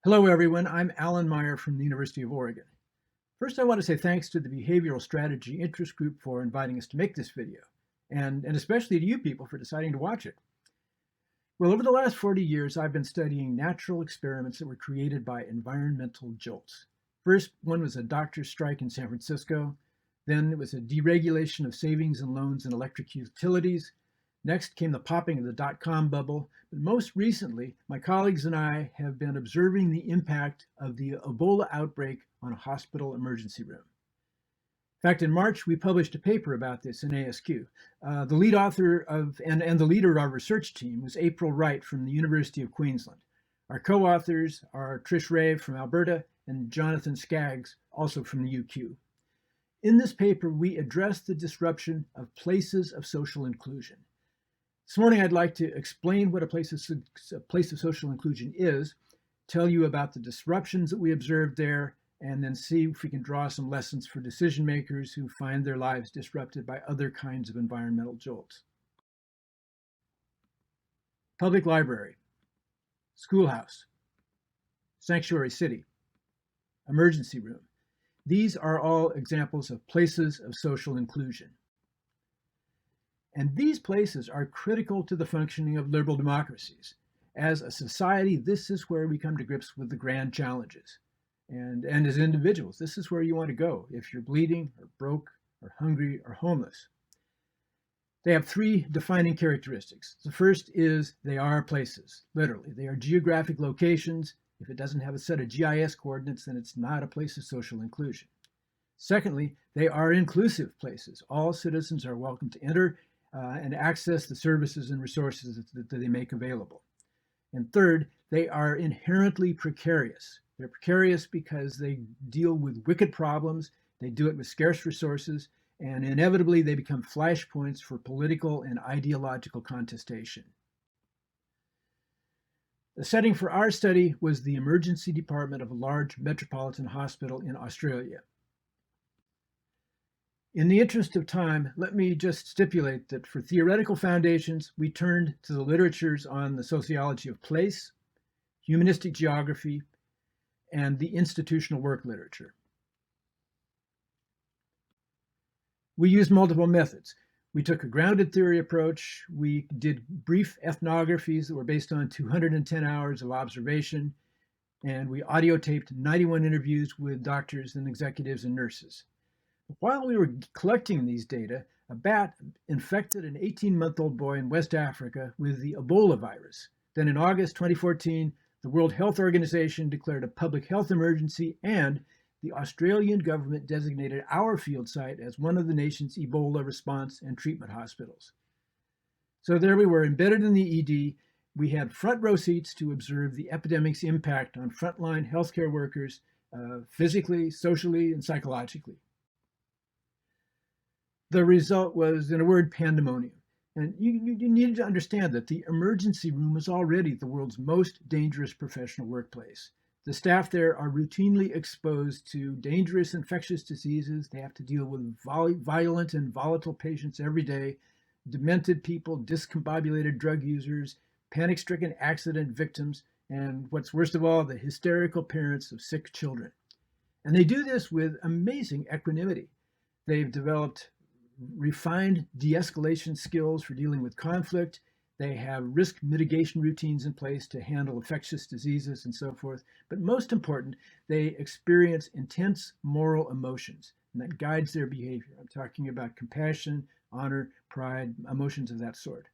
Hello, everyone. I'm Alan Meyer from the University of Oregon. First, I want to say thanks to the Behavioral Strategy Interest Group for inviting us to make this video, and especially to you people for deciding to watch it. Well, over the last 40 years, I've been studying natural experiments that were created by environmental jolts. First one was a doctor's strike in San Francisco. Then it was a deregulation of savings and loans and electric utilities. Next came the popping of the dot-com bubble. But most recently, my colleagues and I have been observing the impact of the Ebola outbreak on a hospital emergency room. In fact, in March, we published a paper about this in ASQ. The lead author and the leader of our research team was Wright from the University of Queensland. Our co-authors are Trish Reay from Alberta and Jonathan Staggs, also from the UQ. In this paper, we address the disruption of places of social inclusion. This morning, I'd like to explain what a place of social inclusion is, tell you about the disruptions that we observed there, and then see if we can draw some lessons for decision makers who find their lives disrupted by other kinds of environmental jolts. Public library, schoolhouse, sanctuary city, emergency room. These are all examples of places of social inclusion. And these places are critical to the functioning of liberal democracies. As a society, this is where we come to grips with the grand challenges. And as individuals, this is where you want to go if you're bleeding or broke or hungry or homeless. They have three defining characteristics. The first is they are places, literally. They are geographic locations. If it doesn't have a set of GIS coordinates, then it's not a place of social inclusion. Secondly, they are inclusive places. All citizens are welcome to enter and access the services and resources that they make available. And third, they are inherently precarious. They're precarious because they deal with wicked problems, they do it with scarce resources, and inevitably they become flashpoints for political and ideological contestation. The setting for our study was the emergency department of a large metropolitan hospital in Australia. In the interest of time, let me just stipulate that for theoretical foundations, we turned to the literatures on the sociology of place, humanistic geography, and the institutional work literature. We used multiple methods. We took a grounded theory approach. We did brief ethnographies that were based on 210 hours of observation, and we audio taped 91 interviews with doctors and executives and nurses. While we were collecting these data, a bat infected an 18-month-old boy in West Africa with the Ebola virus. Then in August 2014, the World Health Organization declared a public health emergency, and the Australian government designated our field site as one of the nation's Ebola response and treatment hospitals. So there we were, embedded in the ED. We had front row seats to observe the epidemic's impact on frontline healthcare workers, physically, socially, and psychologically. The result was, in a word, pandemonium. And you needed to understand that the emergency room is already the world's most dangerous professional workplace. The staff there are routinely exposed to dangerous infectious diseases. They have to deal with violent and volatile patients every day, demented people, discombobulated drug users, panic-stricken accident victims, and what's worst of all, the hysterical parents of sick children. And they do this with amazing equanimity. They've developed refined de-escalation skills for dealing with conflict. They have risk mitigation routines in place to handle infectious diseases and so forth. But most important, they experience intense moral emotions, and that guides their behavior. I'm talking about compassion, honor, pride, emotions of that sort.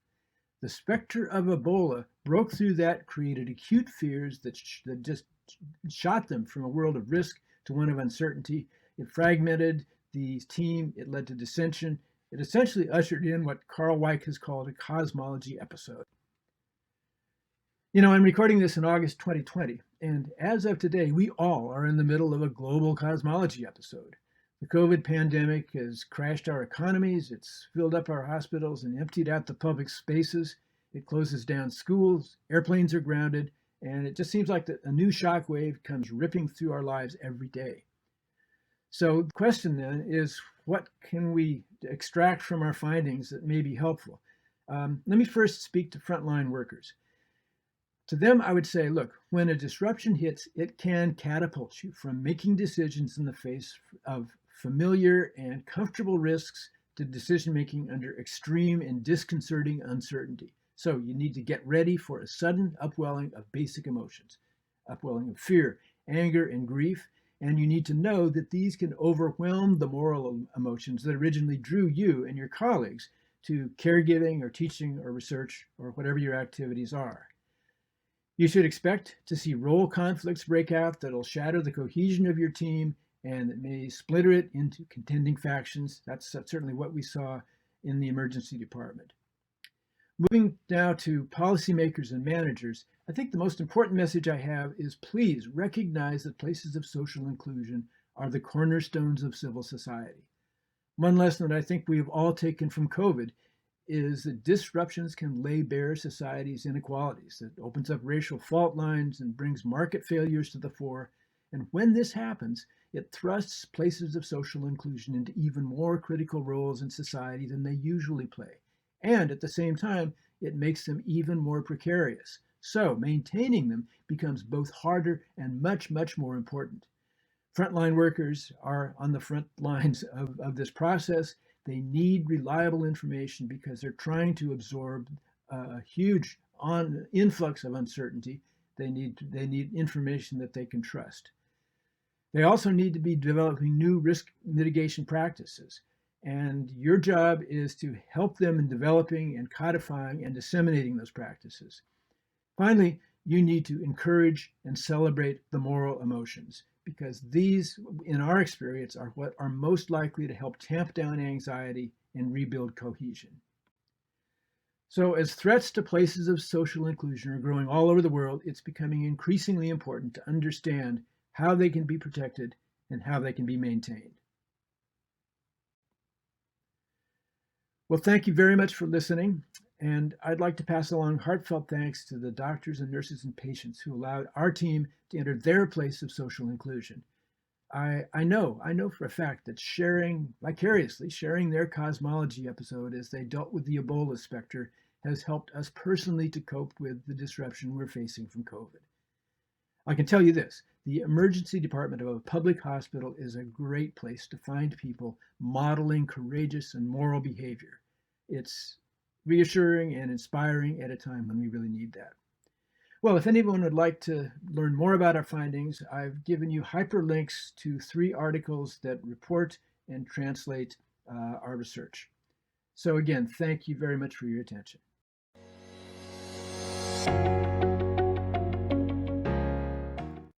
The specter of Ebola broke through that, created acute fears that just shot them from a world of risk to one of uncertainty. It fragmented the team, it led to dissension. It essentially ushered in what Carl Weick has called a cosmology episode. I'm recording this in August 2020, and as of today, we all are in the middle of a global cosmology episode. The COVID pandemic has crashed our economies, it's filled up our hospitals and emptied out the public spaces. It closes down schools, airplanes are grounded, and it just seems like a new shock wave comes ripping through our lives every day. So the question then is, what can we extract from our findings that may be helpful? Let me first speak to frontline workers. To them, I would say, look, when a disruption hits, it can catapult you from making decisions in the face of familiar and comfortable risks to decision making under extreme and disconcerting uncertainty. So you need to get ready for a sudden upwelling of basic emotions, upwelling of fear, anger, and grief. And you need to know that these can overwhelm the moral emotions that originally drew you and your colleagues to caregiving or teaching or research or whatever your activities are. You should expect to see role conflicts break out that'll shatter the cohesion of your team and that may splinter it into contending factions. That's certainly what we saw in the emergency department. Moving now to policymakers and managers, I think the most important message I have is please recognize that places of social inclusion are the cornerstones of civil society. One lesson that I think we have all taken from COVID is that disruptions can lay bare society's inequalities. It opens up racial fault lines and brings market failures to the fore. And when this happens, it thrusts places of social inclusion into even more critical roles in society than they usually play. And at the same time, it makes them even more precarious. So maintaining them becomes both harder and much, much more important. Frontline workers are on the front lines of this process. They need reliable information because they're trying to absorb a huge influx of uncertainty. They need information that they can trust. They also need to be developing new risk mitigation practices. And your job is to help them in developing and codifying and disseminating those practices. Finally, you need to encourage and celebrate the moral emotions because these, in our experience, are what are most likely to help tamp down anxiety and rebuild cohesion. So as threats to places of social inclusion are growing all over the world, it's becoming increasingly important to understand how they can be protected and how they can be maintained. Well, thank you very much for listening. And I'd like to pass along heartfelt thanks to the doctors and nurses and patients who allowed our team to enter their place of social inclusion. I know for a fact that vicariously sharing their cosmology episode as they dealt with the Ebola specter has helped us personally to cope with the disruption we're facing from COVID. I can tell you this, the emergency department of a public hospital is a great place to find people modeling courageous and moral behavior. It's reassuring and inspiring at a time when we really need that. Well, if anyone would like to learn more about our findings, I've given you hyperlinks to 3 articles that report and translate our research. So again, thank you very much for your attention.